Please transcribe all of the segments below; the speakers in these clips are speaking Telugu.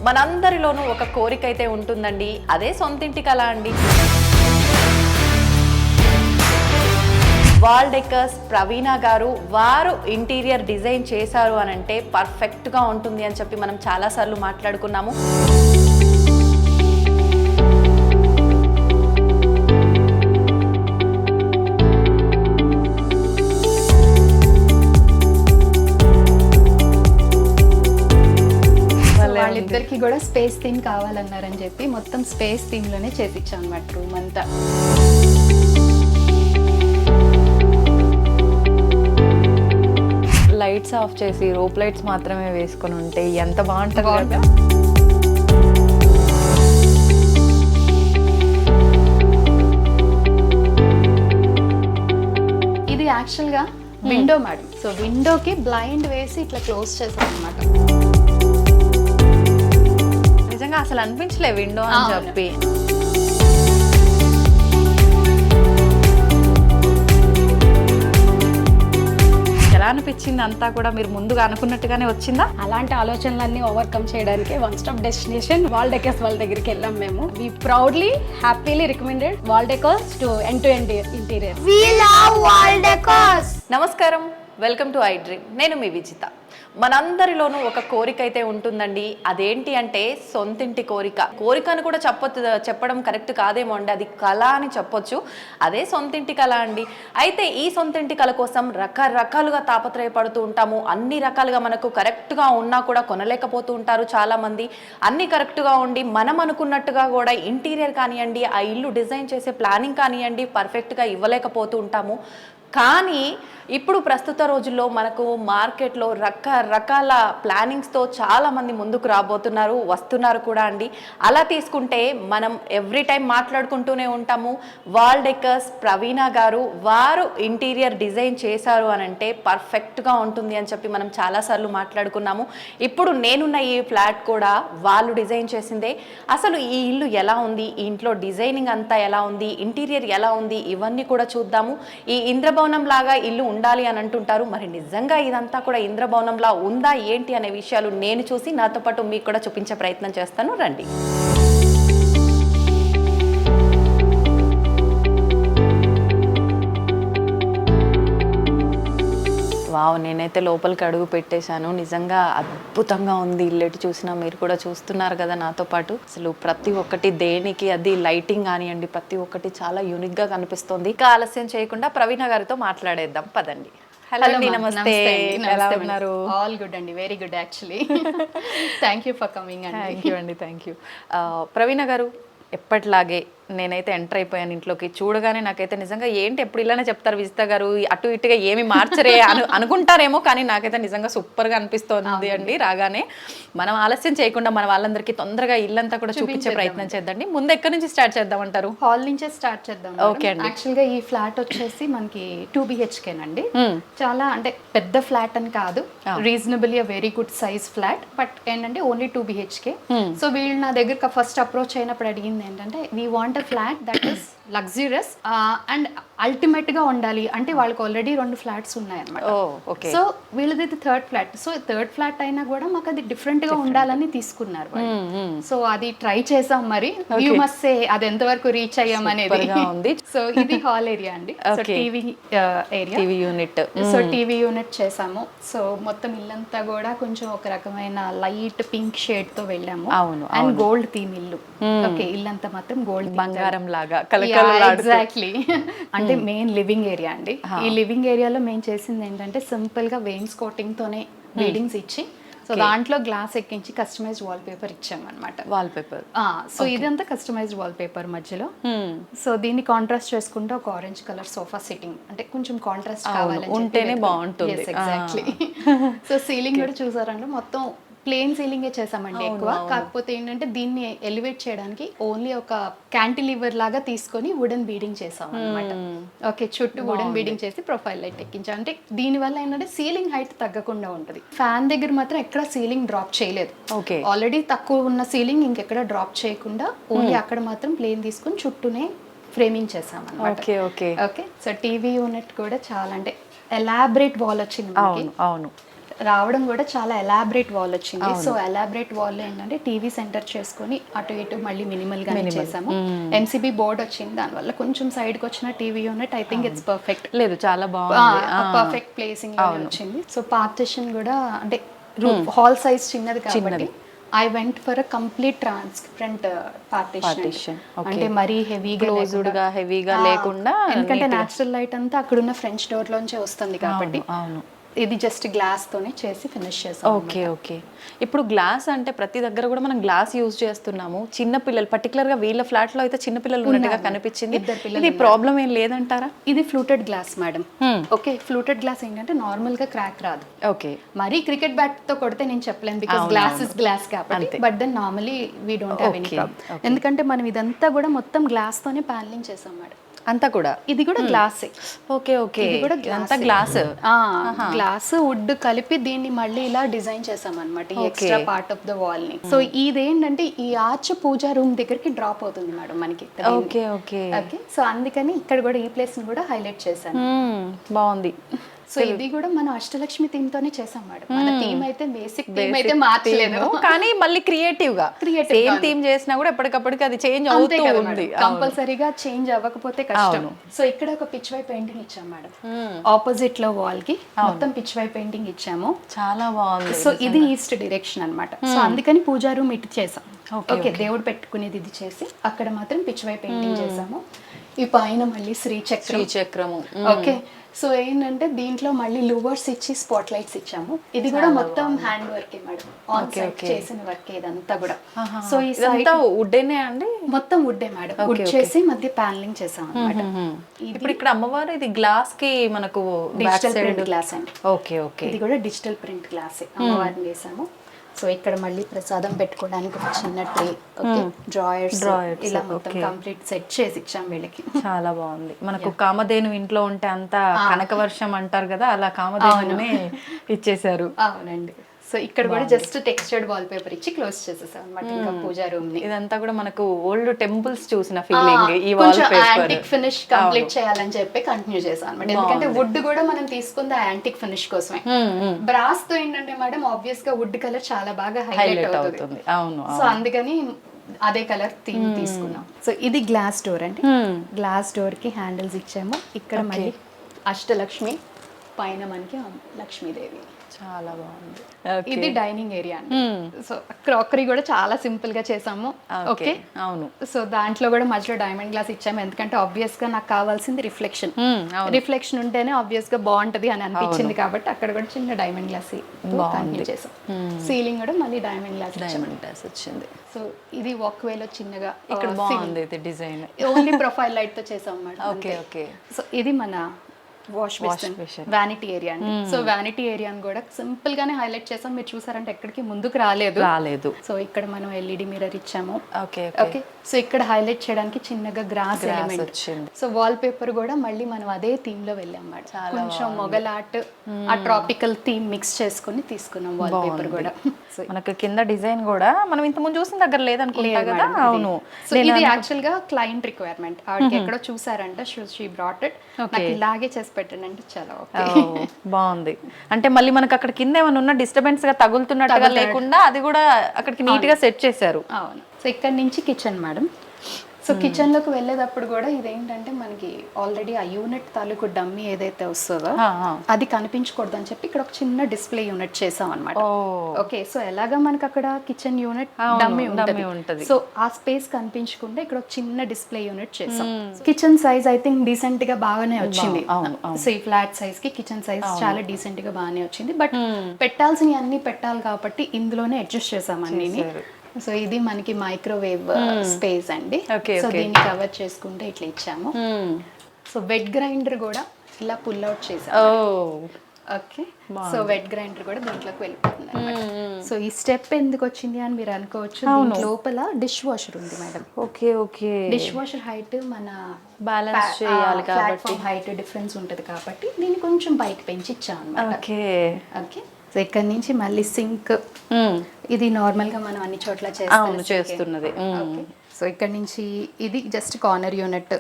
మనందరిలోనూ ఒక కోరిక అయితే ఉంటుందండి, అదే సొంతింటి కల అండి. వాల్ డెకర్స్ ప్రవీణ గారు వారు ఇంటీరియర్ డిజైన్ చేశారు అని అంటే పర్ఫెక్ట్గా ఉంటుంది అని చెప్పి మనం చాలాసార్లు మాట్లాడుకున్నాము. వాళ్ళిద్దరికి కూడా స్పేస్ థీమ్ కావాలన్నారని చెప్పి మొత్తం స్పేస్ థీమ్ లోనే చేపించాం అన్నమాట రూమ్ అంతా. లైట్స్ ఆఫ్ చేసి రోప్ లైట్స్ మాత్రమే వేసుకొని ఉంటే ఎంత బాగుంటుంది కదా. ఇది యాక్చువల్గా విండో మేడం. సో విండోకి బ్లైండ్ వేసి ఇట్లా క్లోజ్ చేసాం అనమాట. నిజంగా అసలు అనిపించలే విండో అని చెప్పి. ఎలా అనిపించింది అంతా కూడా? మీరు ముందుగా అనుకున్నట్టుగానే వచ్చిందా? అలాంటి ఆలోచనలన్నీ ఓవర్కమ్ చేయడానికి one stop destination wall decors వాళ్ళ దగ్గరికి వెళ్ళాం మేము. We proudly happily recommended wall decors to end to end interior. We love wall decors. నమస్కారం, వెల్కమ్ టు ఐ డ్రీమ్. నేను మీ విజిత. మనందరిలోనూ ఒక కోరిక అయితే ఉంటుందండి, అదేంటి అంటే సొంతింటి కోరిక. కోరికను కూడా చెప్పడం కరెక్ట్ కాదేమో అండి, అది కళ అని చెప్పొచ్చు. అదే సొంతింటి కళ అండి. అయితే ఈ సొంతింటి కళ కోసం రకరకాలుగా తాపత్రయపడుతూ ఉంటాము. అన్ని రకాలుగా మనకు కరెక్ట్గా ఉన్నా కూడా కొనలేకపోతూ ఉంటారు చాలామంది. అన్ని కరెక్ట్గా ఉండి మనం అనుకున్నట్టుగా కూడా ఇంటీరియర్ కానివ్వండి, ఆ ఇల్లు డిజైన్ చేసే ప్లానింగ్ కానివ్వండి పర్ఫెక్ట్గా ఇవ్వలేకపోతూ ఉంటాము. కానీ ఇప్పుడు ప్రస్తుత రోజుల్లో మనకు మార్కెట్లో రకరకాల ప్లానింగ్స్తో చాలామంది ముందుకు రాబోతున్నారు, వస్తున్నారు కూడా అండి. అలా తీసుకుంటే మనం ఎవ్రీ టైం మాట్లాడుకుంటూనే ఉంటాము. వాల్ డెకర్స్ ప్రవీణ గారు వారు ఇంటీరియర్ డిజైన్ చేశారు అని అంటే పర్ఫెక్ట్గా ఉంటుంది అని చెప్పి మనం చాలాసార్లు మాట్లాడుకున్నాము. ఇప్పుడు నేనున్న ఈ ఫ్లాట్ కూడా వాళ్ళు డిజైన్ చేసిందే. అసలు ఈ ఇల్లు ఎలా ఉంది, ఈ ఇంట్లో డిజైనింగ్ అంతా ఎలా ఉంది, ఇంటీరియర్ ఎలా ఉంది, ఇవన్నీ కూడా చూద్దాము. ఈ ఇంద్రభవనం లాగా ఇల్లు ఉండాలి అని అంటుంటారు. మరి నిజంగా ఇదంతా కూడా ఇంద్రభవనంలా ఉందా ఏంటి అనే విషయాలు నేను చూసి నాతో పాటు మీకు కూడా చూపించే ప్రయత్నం చేస్తాను, రండి. వావ్, నేనైతే లోపలికి అడుగు పెట్టేశాను. నిజంగా అద్భుతంగా ఉంది ఇల్లు. ఎటు చూసినా మీరు కూడా చూస్తున్నారు కదా నాతో పాటు. అసలు ప్రతి ఒక్కటి దేనికి అది లైటింగ్ కానివ్వండి ప్రతి ఒక్కటి చాలా యూనిక్ గా కనిపిస్తుంది. ఇంకా ఆలస్యం చేయకుండా ప్రవీణ గారితో మాట్లాడేద్దాం, పదండి. హలో అండి, నమస్తే. ఎలా ఉన్నారు? ఆల్ గుడ్ అండి, very good actually. Thank you for coming అండి. థ్యాంక్ యూ అండి, థ్యాంక్ యూ. ప్రవీణ గారు, ఎప్పటిలాగే నేనైతే ఎంటర్ అయిపోయాను ఇంట్లోకి. చూడగానే నాకైతే నిజంగా ఏంటి ఎప్పుడు ఇలానే చెప్తారు విజిత గారు, అటు ఇటుగా ఏమి మార్చరే అనుకుంటారేమో, కానీ నాకైతే నిజంగా సూపర్గా అనిపిస్తోంది అండి. రాగానే మనం ఆలస్యం చేయకుండా మన వాళ్ళందరికీ తొందరగా ఇల్లంతా కూడా చూపించే ప్రయత్నం చేద్దండి. ముందు ఎక్కడి నుంచి స్టార్ట్ చేద్దామంటారు? హాల్ నుంచే స్టార్ట్ చేద్దాం. ఓకే అండి. యాక్చువల్గా ఈ ఫ్లాట్ వచ్చేసి మనకి 2 BHK నండి. చాలా అంటే పెద్ద ఫ్లాట్ అని కాదు, reasonably very good size flat. But ఏంటంటే ఓన్లీ 2 BHK. సో వీళ్ళు నా దగ్గర ఫస్ట్ అప్రోచ్ అయినప్పుడు అడిగింది ఏంటంటే, we want a flat that is luxurious and ultimate గా ఉండాలి. అంటే వాళ్ళకి ఆల్రెడీ 2 ఫ్లాట్స్ ఉన్నాయన్నమాట. సో వీళ్ళది third flat. So third flat అయినా కూడా మాకు అది డిఫరెంట్ గా ఉండాలని తీసుకున్నారు. సో అది ట్రై చేసాం. మరి యూ మస్ట్ సే అది ఎంతవరకు రీచ్ అయ్యాం అనేది. సో ఇది హాల్ ఏరియా అండి. So TV area, TV unit. So TV unit చేసాము. సో మొత్తం ఇల్లంతా కూడా కొంచెం ఒక రకమైన లైట్ పింక్ షేడ్ తో వెళ్ళాము. అవును, అండ్ గోల్డ్ థీమ్ ఇల్లు. ఓకే, ఇల్లంతా మాత్రం గోల్డ్, బంగారం లాగా. ఎగ్జాక్ట్లీ. అంటే మెయిన్ లివింగ్ ఏరియా అండి. ఈ లివింగ్ ఏరియాలో మేము చేసింది ఏంటంటే సింపుల్ గా వెయిన్స్ కోటింగ్ తోనే బీడింగ్స్ ఇచ్చి, సో దాంట్లో గ్లాస్ ఎక్కించి కస్టమైజ్డ్ వాల్ పేపర్ ఇచ్చామన్నమాట. Wall paper. సో ఇదంతా కస్టమైజ్డ్ వాల్ పేపర్ మధ్యలో. సో దీన్ని కాంట్రాస్ట్ చేసుకుంటే ఒక ఆరెంజ్ కలర్ సోఫా సిట్టింగ్, అంటే కొంచెం కాంట్రాస్ట్ కావాలి ఉంటేనే బాగుంటుంది. ఎగ్జాక్ట్లీ. సో సీలింగ్ కూడా చూసారంటే మొత్తం ప్లేన్ సీలింగే చేసామండి ఎక్కువ. కాకపోతే ఏంటంటే దీన్ని ఎలివేట్ చేయడానికి ఓన్లీ ఒక క్యాంటిలివర్ లాగా తీసుకొని వుడెన్ బీడింగ్ చేసాం అనమాట. ఓకే, చుట్టూ వుడెన్ బీడింగ్ చేసి ప్రొఫైల్ లైట్ ఎక్కించాం. అంటే దీనివల్ల ఏంటంటే సీలింగ్ హైట్ తగ్గకుండా ఉంటుంది. ఫ్యాన్ దగ్గర మాత్రం ఎక్కడ సీలింగ్ డ్రాప్ చేయలేదు. ఓకే, ఆల్రెడీ తక్కువ ఉన్న సీలింగ్ ఇంకెక్కడ డ్రాప్ చేయకుండా ఓన్లీ అక్కడ మాత్రం ప్లేన్ తీసుకొని చుట్టూనే ఫ్రేమింగ్ చేసాం అనమాట. Okay okay okay. So TV unit కూడా చాలా అంటే ఎలాబరేట్ వాల్ వచ్చింది. అవును అవును. రావడం కూడా చాలా ఎలాబరేట్ వాల్ వచ్చింది. సో ఎలాబరేట్ వాల్ ఏంటంటే టీవీ సెంటర్ చేసుకొని అటు ఇటు మళ్ళీ మినిమల్ గా చేసాము. ఎంసీబీ బోర్డ్ వచ్చింది, దానివల్ల కొంచెం సైడ్ కి వచ్చిన TV unit I think it's perfect. లేదు చాలా బాగుంది, పర్ఫెక్ట్ ప్లేసింగ్ వచ్చింది. సో పార్టిషన్ కూడా అంటే హాల్ సైజ్ చిన్నది కాబట్టి I went for a complete transparent partition. అంటే మరీ హెవీగా లేకుండా, ఎందుకంటే నేచురల్ లైట్ అంతా అక్కడున్న ఫ్రెంచ్ డోర్ లోంచే వస్తుంది కాబట్టి ఇది జస్ట్ గ్లాస్ తోనే చేసి ఫినిష్ చేసాం. Okay okay. ఇప్పుడు గ్లాస్ అంటే ప్రతి దగ్గర కూడా మనం గ్లాస్ యూజ్ చేస్తున్నాము. చిన్న పిల్లలు పర్టికులర్ గా వీళ్ళ ఫ్లాట్ లో అయితే చిన్న పిల్లలు ఉన్నట్టుగా కనిపించింది. ఇది ప్రాబ్లం ఏం లేదంటారా? ఇది fluted glass madam. Okay, fluted glass ఏంటంటే నార్మల్ గా క్రాక్ రాదు. ఓకే, మరి క్రికెట్ బ్యాట్ తో కొడితే నేను చెప్పలేను, బికాస్ గ్లాస్ ఇస్ గ్లాస్ కాబట్టి. But then normally we don't have any problem, ఎందుకంటే మనం ఇదంతా కూడా మొత్తం గ్లాస్ తోనే ప్యానలింగ్ చేసాం మేడం. అంతా కూడా ఇది కూడా గ్లాసే. ఓకే ఓకే, ఇది కూడా అంతా గ్లాస్. గ్లాస్ వుడ్ కలిపి దీన్ని మళ్ళీ ఇలా డిజైన్ చేసాం అన్నమాట, ఈ extra part of the wall ని. సో ఇదేంటంటే ఈ ఆర్చ్ పూజా రూమ్ దగ్గరికి డ్రాప్ అవుతుంది మేడం మనకి. ఓకే ఓకే ఓకే, సో అందుకని ఇక్కడ కూడా ఈ ప్లేస్ ని కూడా హైలైట్ చేశాను. బాగుంది. సో ఇది కూడా మనం అష్టలక్ష్మి థీమ్ తోనే చేసాం మేడం. మన థీమ్ అయితే బేసిక్ థీమ్ అయితే మార్చలేదు, కానీ మళ్ళీ క్రియేటివ్ గా సేమ్ థీమ్ చేసినా కూడా ఎప్పటికప్పటికి అది చేంజ్ అవుతూ ఉంది. కంపల్సరీగా చేంజ్ అవ్వకపోతే కష్టం. సో ఇక్కడ ఒక పిచ్ వై పెయింటింగ్ ఇచ్చాం మేడం, ఆపోజిట్ లో వాల్ కి మొత్తం పిచ్ వై పెయింటింగ్ ఇచ్చాము. చాలా బాగుంది. సో ఇది ఈస్ట్ డైరెక్షన్ అన్నమాట. సో అందుకని పూజా రూమ్ ఇటు చేసాం. ఓకే, దేవుడు పెట్టుకునేది ఇది చేసి అక్కడ మాత్రం పిచ్ వై పెయింటింగ్ చేసాము. ఈ పైన మళ్ళీ శ్రీచక్రము. ఓకే, సో ఏంటంటే దీంట్లో మళ్ళీ లూవర్స్ ఇచ్చి స్పాట్ లైట్స్ ఇచ్చాము. ఇది కూడా మొత్తం hand work madam, on site చేసిన వర్క్ ఇదంతా కూడా. సో ఈ సైడ్ వుడ్డేనే అండి, మొత్తం వుడ్డే మేడం. వుడ్ చేసి మధ్య ప్యానలింగ్ చేసాం అన్నమాట. ఇప్పుడు ఇక్కడ అమ్మవారు ఇది గ్లాస్ కి మనకు డిజిటల్ ప్రింట్ గ్లాస్ అండి. ఓకే ఓకే, ఇది కూడా డిజిటల్ ప్రింట్ గ్లాస్ అమ్మవారిని వేసాము. సో ఇక్కడ మళ్ళీ ప్రసాదం పెట్టుకోవడానికి ఒక చిన్న ట్రే, ఓకే, డ్రాయర్స్ ఇలా మొత్తం కంప్లీట్ సెట్ చేసి ఇచ్చాం వీళ్ళకి. చాలా బాగుంది. మనకు కామధేను ఇంట్లో ఉంటే అంత కనకవర్షం అంటారు కదా, అలా కామధేనునే ఇచ్చేసారు. అవునండి. సో ఇక్కడ కూడా జస్ట్ టెక్స్చర్డ్ వాల్ పేపర్ ఇచ్చి క్లోజ్ చేసేసాం అన్నమాట ఇంకా పూజా రూమ్ ని. ఇదంతా కూడా మనకు ఓల్డ్ టెంపుల్స్ చూసిన ఫీలింగ్. ఈ wall paper antique finish complete చేయాలని చెప్పి కంటిన్యూ చేసాం అన్నమాట. ఎందుకంటే వుడ్ కూడా మనం తీసుకుంది ఆ యాంటిక్ ఫినిష్ కోసమే. బ్రాస్ తో ఏంటంటే మేడం ఆబ్వియస్ గా వుడ్ కలర్ చాలా బాగా హైలైట్ అవుతుంది. అవును, సో అందుకని అదే కలర్ థీమ్ తీసుకున్నాం. సో ఇది గ్లాస్ డోర్ అండి. గ్లాస్ డోర్ కి హ్యాండిల్స్ ఇచ్చాము. ఇక్కడ మళ్ళీ అష్టలక్ష్మి, పైన మనకి లక్ష్మీదేవి. చాలా బాగుంది. ఇది డైనింగ్ ఏరియా అండి. సో క్రాకరీ కూడా చాలా సింపుల్ గా చేసాము. ఓకే, అవును. సో దాంట్లో కూడా మధ్యలో డైమండ్ గ్లాస్ ఇచ్చాము, ఎందుకంటే ఆబ్వియస్ గా నాకు కావాల్సింది రిఫ్లెక్షన్ ఉంటేనే ఆబ్వియస్ గా బాగుంటది అని అనిపించింది కాబట్టి అక్కడ కూడా చిన్న డైమండ్ గ్లాస్ కంటిన్యూ చేసాం. సీలింగ్ కూడా మళ్ళీ డైమండ్ గ్లాస్ వచ్చింది. సో ఇది వాక్ వే లో చిన్నగా ఇక్కడ బాగుంది డిజైన్, ఓన్లీ ప్రొఫైల్ లైట్ తో చేసాం మేడం. Okay okay. సో ఇది మన వాష్ బేసిన్ వ్యానిటీ ఏరియా అండి. సో వ్యానిటీ ఏరియాని కూడా సింపుల్ గానే హైలైట్ చేసాం. మీరు చూసారంటే ఎక్కడికి ముందుకు రాలేదు. సో ఇక్కడ మనం ఎల్ఈడి మిర్రర్ ఇచ్చాము. ఓకే ఓకే, సో ఇక్కడ హైలైట్ చేయడానికి చిన్నగా గ్రాస్ ఎలిమెంట్ వచ్చింది. సో వాల్ పేపర్ కూడా మళ్ళీ మనం అదే థీమ్ లో వెళ్ళాం మేడం. కొంచెం మొగల్ ఆర్ట్ ఆ ట్రాపికల్ థీమ్ మిక్స్ చేసుకుని తీసుకున్నాం వాల్ పేపర్ కూడా. సో మనకు కింద డిజైన్ కూడా మనం ఇంత ముందు చూసిన దగ్గర లేదనుకుంటా కదా. అవును, సో ఇది యాక్చువల్ గా క్లయింట్ రిక్వైర్మెంట్. ఆవిడకి ఎక్కడో చూసారంట, షీ బ్రాట్ ఇట్, నాకు ఇలాగే చేసి పెట్టండి అంటే చాలా బాగుంది. అంటే మళ్ళీ మనకు అక్కడ కింద ఏమైనా ఉన్న డిస్టర్బెన్స్ గా తగులుతున్నట్టుగా లేకుండా అది కూడా అక్కడికి నీట్ గా సెట్ చేశారు. అవును. సో ఇక్కడ నుంచి కిచెన్ మేడం. సో కిచెన్ లోకి వెళ్ళేటప్పుడు కూడా ఇదేంటంటే మనకి ఆల్రెడీ ఆ యూనిట్ తాలూకు డమ్మీ ఏదైతే వస్తుందో అది కనిపించకూడదు అని చెప్పి ఇక్కడ ఒక చిన్న డిస్ప్లే యూనిట్ చేసాం అనమాట. ఓకే, సో ఎలాగా మనకి అక్కడ కిచెన్ యూనిట్ డమ్మీ ఉంటుంది, సో ఆ స్పేస్ కనిపించకుండా ఇక్కడ ఒక చిన్న డిస్ప్లే యూనిట్ చేసాం. Kitchen size I think decent గా బాగానే వచ్చింది. సో ఈ ఫ్లాట్ సైజ్ కి కిచెన్ సైజ్ చాలా డీసెంట్ గా బాగానే వచ్చింది. బట్ పెట్టాల్సినవి అన్ని పెట్టాలి కాబట్టి ఇందులోనే అడ్జస్ట్ చేసాం అన్ని. సో ఇది మనకి మైక్రోవేవ్ స్పేస్ అండి. సో దీన్ని కవర్ చేసుకుంటే ఇట్లా ఇచ్చాము. సో వెట్ గ్రైండర్ కూడా ఇలా పుల్ అవుట్ చేసాము. ఓకే, సో వెట్ గ్రైండర్ కూడా దీంట్లోకి వెళ్ళిపోతుంది అన్నమాట. సో ఈ స్టెప్ ఎందుకు వచ్చింది అని మీరు అనుకోవచ్చు. లోపల డిష్ వాషర్ ఉంది madam. Okay okay, dish washer height మన బ్యాలెన్స్ చేయాలి కాబట్టి హైట్ డిఫరెన్స్ ఉంటుంది కాబట్టి దీన్ని కొంచెం పైకి పెంచి ఇచ్చాం అన్నమాట. ఓకే ఓకే, సో ఇక్కడ నుంచి మళ్ళీ సింక్. ఇది నార్మల్ గా మనం అన్ని చోట్ల చేస్తున్నది. సో ఇక్కడ నుంచి ఇది జస్ట్ కార్నర్ యూనిట్.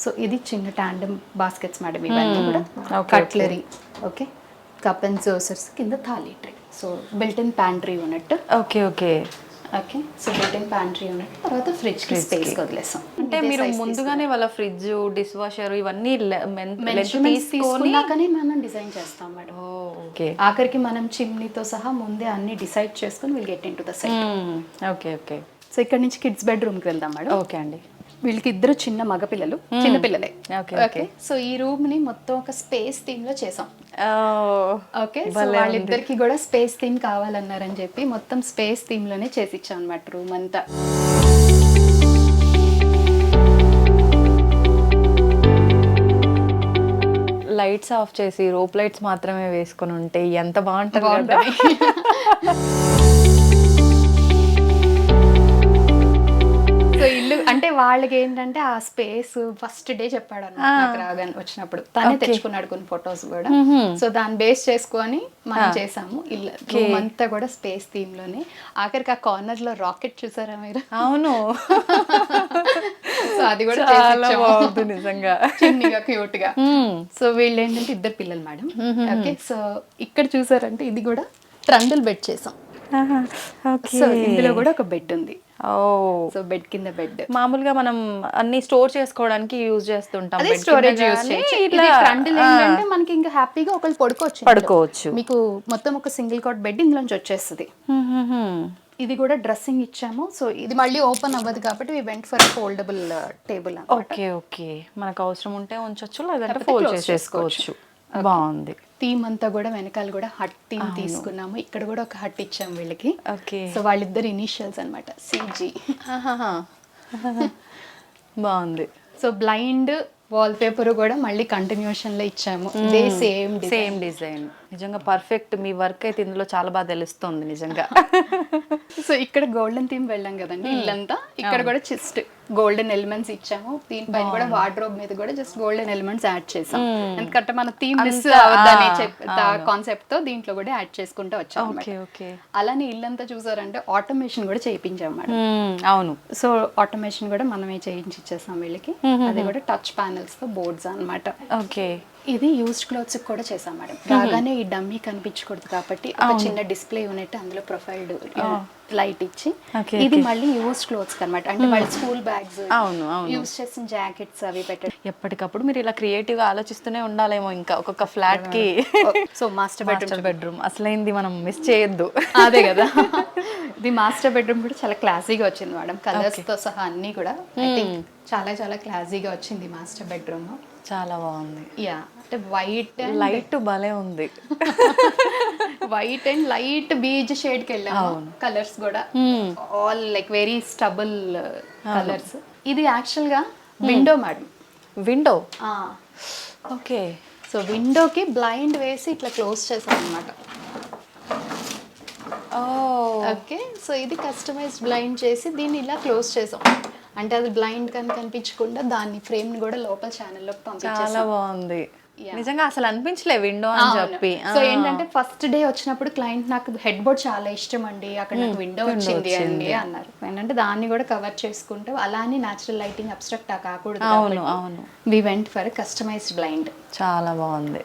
సో ఇది చిన్న టాండమ్ బాస్కెట్స్ మేడం, ఇవన్నీ కూడా కట్లరీ. ఓకే, కప్ అండ్ సోసర్స్ కింద thali tray. So built in pantry unit. Okay okay. Okay, so built in pantry unit. తర్వాత ఫ్రిడ్జ్ కి స్పేస్ వదిలేసాం. అంటే మీరు ముందుగానే వాళ్ళ ఫ్రిడ్జ్, డిష్ వాషర్ ఇవన్నీ తీసుకున్నాకనే మనం డిజైన్ చేస్తాం మేడం. ఓకే. ఆఖరికి మనం చిమ్నీతో సహా ముందే అన్ని డిసైడ్ చేసుకుని will get in to the set. Okay okay. So ఇక్కడ నుంచి కిడ్స్ బెడ్రూమ్కి వెళ్దాం మేడం. ఓకే అండి. వీళ్ళకి ఇద్దరు చిన్న మగపిల్లలు, చిన్న పిల్లలే. ఓకే ఓకే, సో ఈ రూమ్ ని మొత్తం ఒక స్పేస్ థీమ్ లో చేసాం. ఓకే, సో వాళ్ళిద్దరికి కూడా స్పేస్ థీమ్ కావాలన్నారని చెప్పి మొత్తం స్పేస్ థీమ్ లోనే చేసి ఇచ్చాం అన్నమాట రూమ్ అంతా. లైట్స్ ఆఫ్ చేసి రోప్ లైట్స్ మాత్రమే వేసుకొని ఉంటే ఎంత బాగుంటుంది కదా. సో ఇల్లు అంటే వాళ్ళకి ఏంటంటే ఆ స్పేస్ ఫస్ట్ డే చెప్పాడు అన్నమాట నాకు రాగానే వచ్చినప్పుడు. తనే తెచ్చుకున్నాడు కొన్ని ఫొటోస్ కూడా. సో దాన్ని బేస్ చేసుకొని మనం చేసాము ఇల్లు రూమ్ అంతా కూడా స్పేస్ థీమ్ లోనే. ఆఖరికి ఆ కార్నర్ లో రాకెట్ చూసారా మీరు? అవును. సో అది కూడా చాలా బాగుంది నిజంగా, చిన్నగా క్యూట్ గా. సో వీళ్ళు ఏంటంటే ఇద్దరు పిల్లలు మేడం. ఓకే, సో ఇక్కడ చూసారంటే ఇది కూడా ట్రండిల్ బెడ్ చేసాం. సో ఇందులో కూడా ఒక బెడ్ ఉంది. సో బెడ్ కింద బెడ్ మామూలుగా మనం అన్ని స్టోర్ చేసుకోవడానికి యూజ్ చేస్తుంటాం. అదే స్టోరేజ్ యూజ్ ఏంటంటే మనకి ఇంకా హ్యాపీగా ఒకళ్ళు పడుకోవచ్చు. మీకు మొత్తం ఒక సింగిల్ కాట్ బెడ్ ఇందులోంచి వచ్చేస్తుంది. ఇది కూడా డ్రెస్సింగ్ ఇచ్చాము. సో ఇది మళ్ళీ ఓపెన్ అవ్వదు కాబట్టి we went for foldable table. Okay okay, మనకు అవసరం ఉంటే ఉంచొచ్చు, లేదంటే ఫోల్డ్ చేసేసుకోవచ్చు. బాగుంది. థీమ్ అంతా కూడా వెనకాల కూడా హట్ థీమ్ తీసుకున్నాము. ఇక్కడ కూడా ఒక హట్ ఇచ్చాము వీళ్ళకి. ఓకే, సో వాళ్ళిద్దరు ఇనిషియల్స్ అన్నమాట, సిజీ. బాగుంది. సో బ్లైండ్ వాల్ పేపర్ కూడా మళ్ళీ కంటిన్యూషన్ లో ఇచ్చాము. ఇదే సేమ్ డిజైన్. నిజంగా పర్ఫెక్ట్. మీ వర్క్ అయితే ఇందులో చాలా బాగా తెలుస్తుంది నిజంగా. సో ఇక్కడ గోల్డెన్ థీమ్ వెళ్ళాం కదండి ఇల్లంతా. ఇక్కడ కూడా జస్ట్ గోల్డెన్ ఎలిమెంట్స్ ఇచ్చాము. దీనిపైన కూడా వార్డ్రోబ్ మీద కూడా జస్ట్ గోల్డెన్ ఎలిమెంట్స్ యాడ్ చేసాం. ఎందుకంటే మన థీమ్ మిస్ అవద్దని కాన్సెప్ట్ తో దీంట్లో కూడా యాడ్ చేసుకుంటూ వచ్చాం. అలానే ఇల్లంతా చూసారంటే ఆటోమేషన్ కూడా చేయించాం మేడం. అవును. సో ఆటోమేషన్ కూడా మనమే చేయించి ఇచ్చేసాం వీళ్ళకి. అది కూడా టచ్ ప్యానెల్స్ తో బోర్డ్స్ అన్నమాట. ఓకే, ఇది యూస్డ్ క్లోత్స్ కూడా చేసాం మేడం. రాగానే ఈ డమ్మీ కనిపించకూడదు కాబట్టి ఒక చిన్న డిస్ప్లే యూనిట్ అందులో ప్రొఫైల్డ్ లైట్ ఇచ్చి, ఇది మళ్ళీ యూస్డ్ క్లోత్స్ అన్నమాట. అంటే వాళ్ళ స్కూల్ బ్యాగ్స్, యూస్ చేసిన జాకెట్స్ అవి పెట్టండి. ఎప్పటికప్పుడు మీరు ఇలా క్రియేటివ్ గా ఆలోచిస్తూనే ఉండాలేమో. ఇంకా ఒక్కొక్క ఫ్లాట్ కి. సో మాస్టర్ బెడ్రూమ్ అసలైంది మనం మిస్ చేయొద్దు. అదే కదా. ఇది మాస్టర్ బెడ్రూమ్ కూడా చాలా క్లాసీగా వచ్చింది మేడం. కలర్స్ తో సహా అన్ని కూడా చాలా చాలా క్లాసీగా వచ్చింది మాస్టర్ బెడ్రూమ్. చాలా బాగుంది. యా, అంటే వైట్ లైట్ భలే ఉంది. White and light beige shade కి వెళ్ళాము. కలర్స్ కూడా all like very subtle colours. ఇది యాక్చువల్ గా window madam. Window. Okay, so విండోకి బ్లైండ్ వేసి ఇట్లా క్లోజ్ చేసాం అనమాట. ఓకే, సో ఇది కస్టమైజ్డ్ బ్లైండ్ చేసి దీన్ని ఇలా క్లోజ్ చేసాం. అంటే అది బ్లైండ్ కానీ కనిపించకుండా దాన్ని ఫ్రేమ్ ని కూడా లోపల ఛానల్లోకి పంపించేసాం. చాలా బాగుంది నిజంగా. అసలు అనిపించలే విండో అని చెప్పి. సో ఏంటంటే ఫస్ట్ డే వచ్చినప్పుడు క్లయింట్ నాకు హెడ్ బోర్డ్ చాలా ఇష్టం అండి, అక్కడ నాకు విండో వచ్చింది అండి అన్నారు. ఏంటంటే దాన్ని కూడా కవర్ చేసుకుంటూ అలానే న్యాచురల్ లైటింగ్ అబ్స్ట్రాక్ట్ కాకూడదు. అవును. We went for customised blind. చాలా బాగుంది.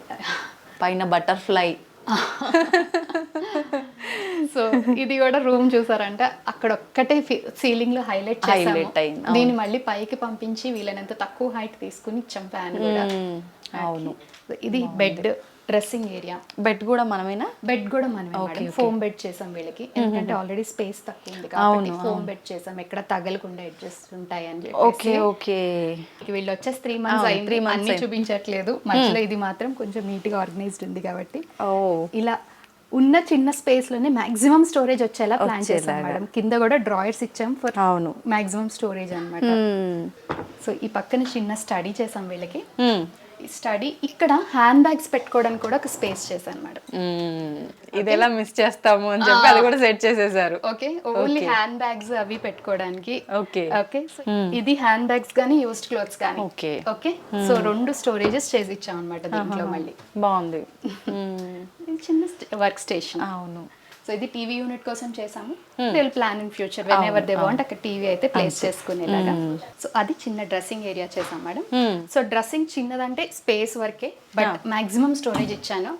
పైన బటర్ఫ్లై. సో ఇది కూడా రూమ్ చూసారంటే అక్కడ ఒక్కటే సీలింగ్ లో హైలైట్ అయింది. దీన్ని మళ్ళీ పైకి పంపించి వీళ్ళనంత తక్కువ హైట్ తీసుకుని ఇచ్చాం ఫ్యాన్ కూడా. అవును. ఇది బెడ్, డ్రెస్సింగ్ ఏరియా. బెడ్ కూడా మనమేనా? బెడ్ కూడా మనమే. ఫోమ్ బెడ్ చేసాం వీళ్ళకి, ఎందుకంటే ఆల్రెడీ స్పేస్ తక్కువ ఉంది కాబట్టి ఫోమ్ బెడ్ చేసాం. ఎక్కడ తగలకుండా అడ్జస్ట్ ఉంటాయి అని చెప్పి. ఓకే. వీళ్ళు వచ్చేసి 3 months అయింది, అన్ని చూపించట్లేదు. మధ్యలో ఇది మాత్రం కొంచెం నీట్ గా ఆర్గనైజ్డ్ ఉంది కాబట్టి ఇలా ఉన్న చిన్న స్పేస్ లోనే మాక్సిమం స్టోరేజ్ వచ్చేలా ప్లాన్ చేసాం మేడం. కింద కూడా డ్రాయర్స్ ఇచ్చాం ఫర్ మాక్సిమం స్టోరేజ్ అన్నమాట. సో ఈ పక్కన చిన్న స్టడీ చేసాం వీళ్ళకి. స్టడీ ఇక్కడ హ్యాండ్ బ్యాగ్స్ పెట్టుకోవడానికి కూడా ఒక స్పేస్ చేశాను మేడం. ఇది ఎలా మిస్ చేస్తాము అని చెప్పి అది కూడా సెట్ చేసేసారు. ఓకే, ఓన్లీ హ్యాండ్ బ్యాగ్స్ అవి పెట్టుకోవడానికి. ఓకే. ఇది హ్యాండ్ బ్యాగ్స్ కానీ యూస్డ్ క్లోత్స్ కానీ. ఓకే, సో 2 స్టోరేజెస్ చేసి ఇచ్చాం అనమాట దీంట్లో. మళ్ళీ బాగుంది. చిన్న వర్క్ స్టేషన్. అవును. సో ఇది టీవీ యూనిట్ కోసం చేసాము. The plan in future whenever they want అక్కడ టీవీ అయితే ప్లేస్ చేసుకునేలాగా. సో అది చిన్న డ్రెస్సింగ్ ఏరియా చేసాం మేడం. సో డ్రెస్సింగ్ చిన్నదంటే స్పేస్ వరకే, బట్ మాక్సిమం స్టోరేజ్ ఇచ్చాను.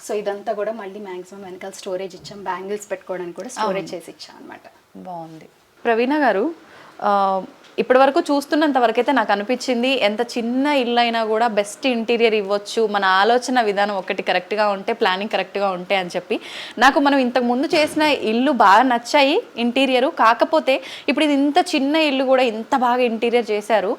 సో ఇదంతా కూడా మళ్ళీ మాక్సిమం వెనకాల స్టోరేజ్ ఇచ్చాం. బ్యాంగిల్స్ పెట్టుకోవడానికి కూడా స్టోరేజ్ చేసి ఇచ్చాం అనమాట. బాగుంది. ప్రవీణ గారు, ఇప్పటి వరకు చూస్తున్నంత వరకు అయితే నాకు అనిపించింది ఎంత చిన్న ఇల్లు అయినా కూడా బెస్ట్ ఇంటీరియర్ ఇవ్వచ్చు, మన ఆలోచన విధానం ఒకటి కరెక్ట్గా ఉంటే, ప్లానింగ్ కరెక్ట్గా ఉంటే అని చెప్పి. నాకు మనం ఇంతకు ముందు చేసిన ఇల్లు బాగా నచ్చాయి ఇంటీరియరు. కాకపోతే ఇప్పుడు ఇది ఇంత చిన్న ఇల్లు కూడా ఇంత బాగా ఇంటీరియర్ చేశారు.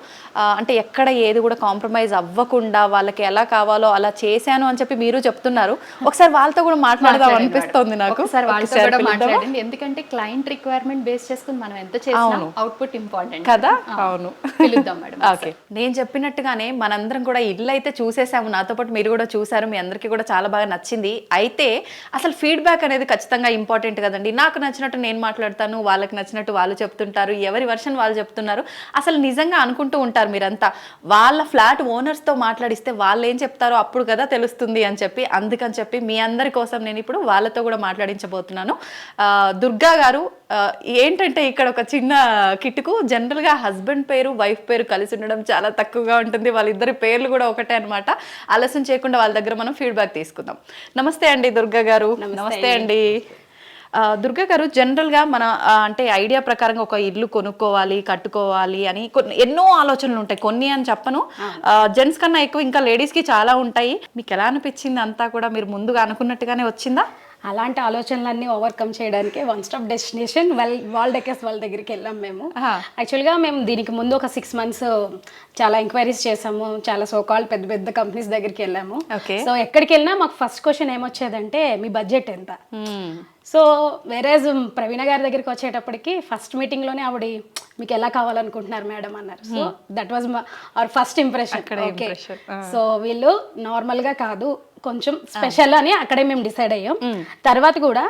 అంటే ఎక్కడ ఏది కూడా కాంప్రమైజ్ అవ్వకుండా వాళ్ళకి ఎలా కావాలో అలా చేశాను అని చెప్పి మీరు చెప్తున్నారు. ఒకసారి వాళ్ళతో కూడా మాట్లాడదాం అనిపిస్తుంది నాకు. వాళ్ళతో కూడా మాట్లాడండి, ఎందుకంటే క్లయింట్ రిక్వైర్మెంట్ బేస్ చేసుకుని మనం ఎంత చేసినా అవుట్పుట్ ఇంపార్టెంట్ కదా. అవును, పిలుద్దాం మేడం. ఓకే, నేను చెప్పినట్టుగానే మనందరం కూడా ఇల్లు అయితే చూసేసాము, నాతో పాటు మీరు కూడా చూసారు, మీ అందరికీ కూడా చాలా బాగా నచ్చింది. అయితే అసలు ఫీడ్బ్యాక్ అనేది ఖచ్చితంగా ఇంపార్టెంట్ కదండి. నాకు నచ్చినట్టు నేను మాట్లాడతాను, వాళ్ళకి నచ్చినట్టు వాళ్ళు చెప్తుంటారు, ఎవరి వర్షన్ వాళ్ళు చెప్తున్నారు. అసలు నిజంగా అనుకుంటూ ఉంటారు మీరంతా, వాళ్ళ ఫ్లాట్ ఓనర్స్తో మాట్లాడిస్తే వాళ్ళు ఏం చెప్తారో అప్పుడు కదా తెలుస్తుంది అని చెప్పి. అందుకని చెప్పి మీ అందరి కోసం నేను ఇప్పుడు వాళ్ళతో కూడా మాట్లాడించబోతున్నాను. దుర్గా గారు, ఏంటంటే ఇక్కడ ఒక చిన్న కిటుకు, జనరల్గా హస్బెండ్ పేరు వైఫ్ పేరు కలిసి ఉండడం చాలా తక్కువగా ఉంటుంది. వాళ్ళిద్దరి పేర్లు కూడా ఒకటే అనమాట. ఆలస్యం చేయకుండా వాళ్ళ దగ్గర మనం ఫీడ్బ్యాక్ తీసుకుందాం. నమస్తే అండి దుర్గా గారు. నమస్తే అండి. దుర్గా గారు, జనరల్గా మన అంటే ఐడియా ప్రకారంగా ఒక ఇల్లు కొనుక్కోవాలి, కట్టుకోవాలి అని ఎన్నో ఆలోచనలు ఉంటాయి. కొన్ని అని చెప్పను, జెంట్స్ కన్నా ఎక్కువ ఇంకా లేడీస్కి చాలా ఉంటాయి. మీకు ఎలా అనిపించింది? అంతా కూడా మీరు ముందుగా అనుకున్నట్టుగానే వచ్చిందా? అలాంటి ఆలోచనలన్నీ ఓవర్కమ్ చేయడానికి one stop destination wall decors వాళ్ళ దగ్గరికి వెళ్ళాం మేము. యాక్చువల్గా మేము దీనికి ముందు ఒక 6 months చాలా ఎంక్వైరీస్ చేసాము, చాలా సోకాల్ పెద్ద పెద్ద కంపెనీస్ దగ్గరికి వెళ్ళాము. సో ఎక్కడికి వెళ్ళినా మాకు ఫస్ట్ క్వశ్చన్ ఏమొచ్చేదంటే మీ బడ్జెట్ ఎంత. సో వేరేజ్ ప్రవీణ గారి దగ్గరికి వచ్చేటప్పటికి ఫస్ట్ మీటింగ్లోనే ఆవిడ మీకు ఎలా కావాలనుకుంటున్నారు మేడం అన్నారు. So that was our first impression. Okay, so వీళ్ళు నార్మల్గా కాదు, కొంచెం స్పెషల్ అని అక్కడే మేము డిసైడ్ అయ్యాం. తర్వాత కూడా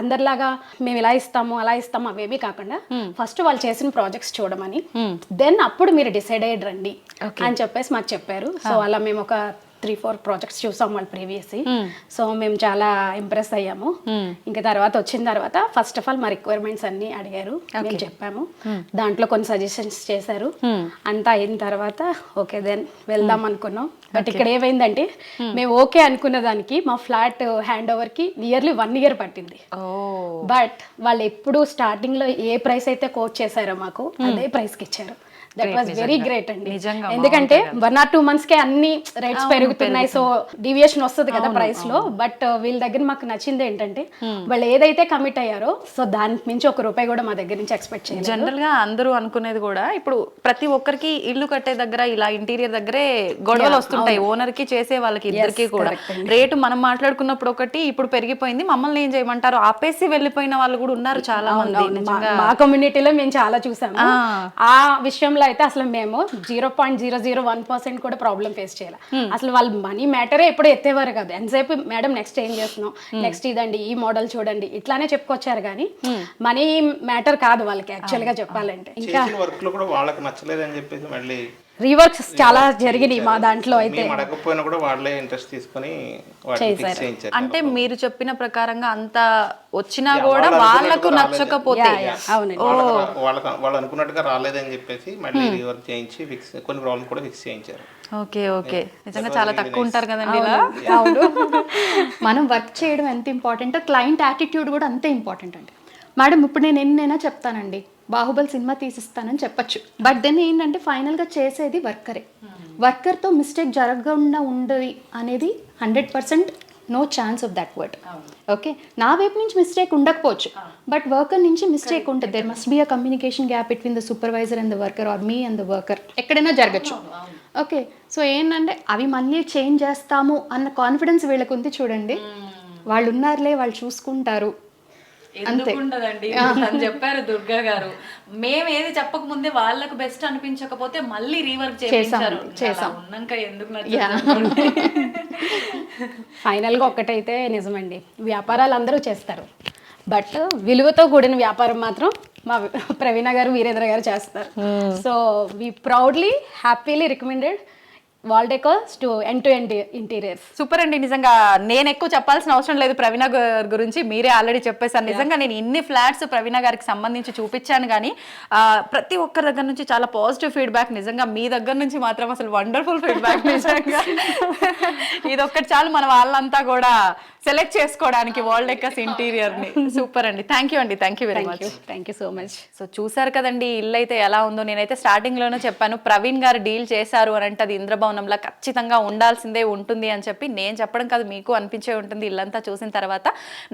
అందరిలాగా మేము ఇలా ఇస్తాము అలా ఇస్తాము అవేమీ కాకుండా ఫస్ట్ వాళ్ళు చేసిన ప్రాజెక్ట్స్ చూడమని, దెన్ అప్పుడు మీరు డిసైడ్ అయ్యి రండి అని చెప్పేసి మాకు చెప్పారు. సో అలా మేము ఒక 3-4 ప్రాజెక్ట్స్ చూసాం వాళ్ళు ప్రీవియస్. సో మేము చాలా ఇంప్రెస్ అయ్యాము. ఇంకా తర్వాత వచ్చిన తర్వాత ఫస్ట్ ఆఫ్ ఆల్ మా రిక్వైర్మెంట్స్ అన్ని అడిగారు, మేము చెప్పాము, దాంట్లో కొన్ని సజెషన్స్ చేశారు. అంతా అయిన తర్వాత ఓకే దెన్ వెళ్దాం అనుకున్నాం. బట్ ఇక్కడ ఏమైందంటే మేము ఓకే అనుకున్న దానికి మా ఫ్లాట్ హ్యాండ్ ఓవర్ కి నియర్లీ 1 year పట్టింది. బట్ వాళ్ళు ఎప్పుడు స్టార్టింగ్ లో ఏ ప్రైస్ అయితే కోట్ చేశారో మాకు అదే ప్రైస్ కి ఇచ్చారు. దట్ వాజ్ వెరీ గ్రేట్ అండి. ఎందుకంటే 1 or 2 months కే అన్ని రేట్స్ పెరుగుతున్నాయి, సో డీవియేషన్ వస్తుంది కదా ప్రైస్ లో. బట్ వీళ్ళ దగ్గర మాకు నచ్చింది ఏంటంటే వాళ్ళు ఏదైతే కమిట్ అయ్యారో సో దానికి మించి ₹1 కూడా మా దగ్గర నుంచి ఎక్స్పెక్ట్ చేయాలి. జనరల్ గా అందరూ అనుకునేది కూడా ఇప్పుడు ప్రతి ఒక్కరికి ఇల్లు కట్టే దగ్గర ఇలా ఇంటీరియర్ దగ్గరే గొడవలు వస్తుంటాయి, ఓనర్ కి చేసే వాళ్ళకి ఇద్దరికి కూడా. రేటు మనం మాట్లాడుకున్నప్పుడు ఒకటి, ఇప్పుడు పెరిగిపోయింది, మమ్మల్ని ఏం చేయమంటారు ఆపేసి వెళ్ళిపోయిన వాళ్ళు కూడా ఉన్నారు చాలా మంది. మా కమ్యూనిటీలో మేము చాలా చూసాము. ఆ విషయంలో అయితే అసలు మేము 0.001% కూడా ప్రాబ్లం ఫేస్ చేయాలి. అసలు వాళ్ళు మనీ మ్యాటరే ఎప్పుడు ఎత్తేవారు కాదు. ఎంతసేపు మేడం నెక్స్ట్ ఏం చేస్తున్నాం, నెక్స్ట్ ఇదండి, ఈ మోడల్ చూడండి, ఇట్లానే చెప్పుకొచ్చారు. కానీ మనీ మ్యాటర్ కాదు వాళ్ళకి యాక్చువల్ గా చెప్పాలంటే. ఇంకా వర్క్ లో కూడా వాళ్ళకి నచ్చలేదు అని చెప్పేసి మళ్ళీ రీవర్క్స్ చాలా జరిగినాయి మా దాంట్లో. అయితే అడగకపోయినా కూడా వాళ్ళే ఇంట్రెస్ట్ తీసుకొని చేయించారు. అంటే మీరు చెప్పిన ప్రకారంగా అంత వచ్చినా కూడా వాళ్ళకు నచ్చకపోతే వాళ్ళు అనుకున్నట్టుగా రాలేదని చెప్పేసి మళ్ళీ రీవర్క్ చేయించి ఫిక్స్ కొన్ని ప్రాబ్లమ్ కూడా ఫిక్స్ చేయించారు. ఓకే ఓకే, నిజంగా చాలా తక్కువ ఉంటారు కదండి ఇలా. మనం వర్క్ చేయడం ఎంత ఇంపార్టెంట్, క్లయింట్ యాటిట్యూడ్ కూడా అంతే ఇంపార్టెంట్ అండి. మేడం ఇప్పుడు నేను ఎన్నైనా చెప్తానండి, బాహుబలి సినిమా తీసిస్తానని చెప్పచ్చు, బట్ దెన్ ఏంటంటే ఫైనల్గా చేసేది వర్కరే. వర్కర్తో మిస్టేక్ జరగకుండా ఉండదు అనేది 100% no chance of that word. Okay, నా వైపు నుంచి మిస్టేక్ ఉండకపోవచ్చు, బట్ వర్కర్ నుంచి మిస్టేక్ ఉంటుంది. There must be a communication gap between the supervisor and the worker or me and the worker. ఎక్కడైనా జరగచ్చు. ఓకే, సో ఏంటంటే అవి మళ్ళీ చేంజ్ చేస్తాము అన్న కాన్ఫిడెన్స్ వీళ్ళకు ఉంది చూడండి. వాళ్ళు ఉన్నారులే, వాళ్ళు చూసుకుంటారు. ఎందుకుండదండి, చెప్పారు దుర్గా గారు, మేము ఏది చెప్పక ముందే వాళ్ళకు బెస్ట్ అనిపించకపోతే మళ్ళీ రీవర్క్ చేశారు. ఉన్నాక ఎందుకు ఫైనల్ గా ఒక్కటైతే నిజమండి, వ్యాపారాలు అందరూ చేస్తారు, బట్ విలువతో కూడిన వ్యాపారం మాత్రం మా ప్రవీణ గారు, వీరేంద్ర గారు చేస్తారు. So we proudly happily recommended wall decors to end interiors. Super అండి. నిజంగా నేను ఎక్కువ చెప్పాల్సిన అవసరం లేదు ప్రవీణ గారి గురించి, మీరే ఆల్రెడీ చెప్పేశారు. నిజంగా నేను ఇన్ని ఫ్లాట్స్ ప్రవీణ గారికి సంబంధించి చూపించాను కానీ ప్రతి ఒక్కరి దగ్గర నుంచి చాలా పాజిటివ్ ఫీడ్బ్యాక్, నిజంగా మీ దగ్గర నుంచి మాత్రం అసలు వండర్ఫుల్ ఫీడ్బ్యాక్. నిజంగా ఇదొక్కటి చాలు మన వాళ్ళంతా కూడా సెలెక్ట్ చేసుకోవడానికి వాల్ డెకర్స్ ఇంటీరియర్ ని. సూపర్ అండి, థ్యాంక్ యూ అండి, thank you very much. Thank you so much. So చూసారు కదండి ఇల్లు అయితే ఎలా ఉందో. నేనైతే స్టార్టింగ్ లోనే చెప్పాను ప్రవీణ్ గారు డీల్ చేశారు అని అంటే అది ఇంద్రభవనంలో ఖచ్చితంగా ఉండాల్సిందే ఉంటుంది అని చెప్పి. నేను చెప్పడం కాదు, మీకు అనిపించే ఉంటుంది ఇల్లంతా చూసిన తర్వాత.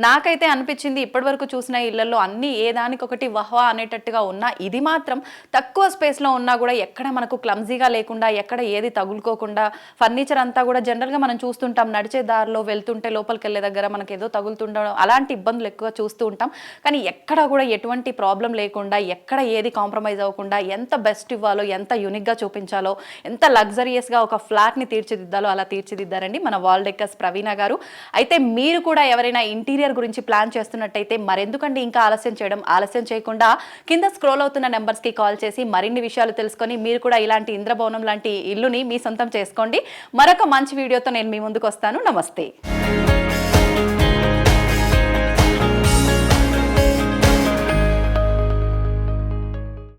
నాకైతే అనిపించింది ఇప్పటి వరకు చూసిన ఇళ్లలో అన్ని ఏ దానికొకటి వహ్వా అనేటట్టుగా ఉన్నా, ఇది మాత్రం తక్కువ స్పేస్ లో ఉన్నా కూడా ఎక్కడ మనకు క్లమ్జీగా లేకుండా, ఎక్కడ ఏది తగులుకోకుండా, ఫర్నిచర్ అంతా కూడా జనరల్ గా మనం చూస్తుంటాం నడిచే దారిలో వెళ్తుంటే లోపలికి వెళ్ళే దగ్గర మనకి ఏదో తగులుతుండడం అలాంటి ఇబ్బందులు ఎక్కువ చూస్తూ ఉంటాం. కానీ ఎక్కడ కూడా ఎటువంటి ప్రాబ్లం లేకుండా, ఎక్కడ ఏది కాంప్రమైజ్ అవ్వకుండా, ఎంత బెస్ట్ ఇవ్వాలో, ఎంత యూనిక్గా చూపించాలో, ఎంత లగ్జరియస్గా ఒక ఫ్లాట్ని తీర్చిదిద్దాలో అలా తీర్చిదిద్దారండి మన వాల్ డెకర్స్ ప్రవీణ గారు. అయితే మీరు కూడా ఎవరైనా ఇంటీరియర్ గురించి ప్లాన్ చేస్తున్నట్టయితే మరెందుకండి ఇంకా ఆలస్యం చేయడం, ఆలస్యం చేయకుండా కింద స్క్రోల్ అవుతున్న నెంబర్స్కి కాల్ చేసి మరిన్ని విషయాలు తెలుసుకొని మీరు కూడా ఇలాంటి ఇంద్రభవనం లాంటి ఇల్లుని మీ సొంతం చేసుకోండి. మరొక మంచి వీడియోతో నేను మీ ముందుకు వస్తాను. నమస్తే.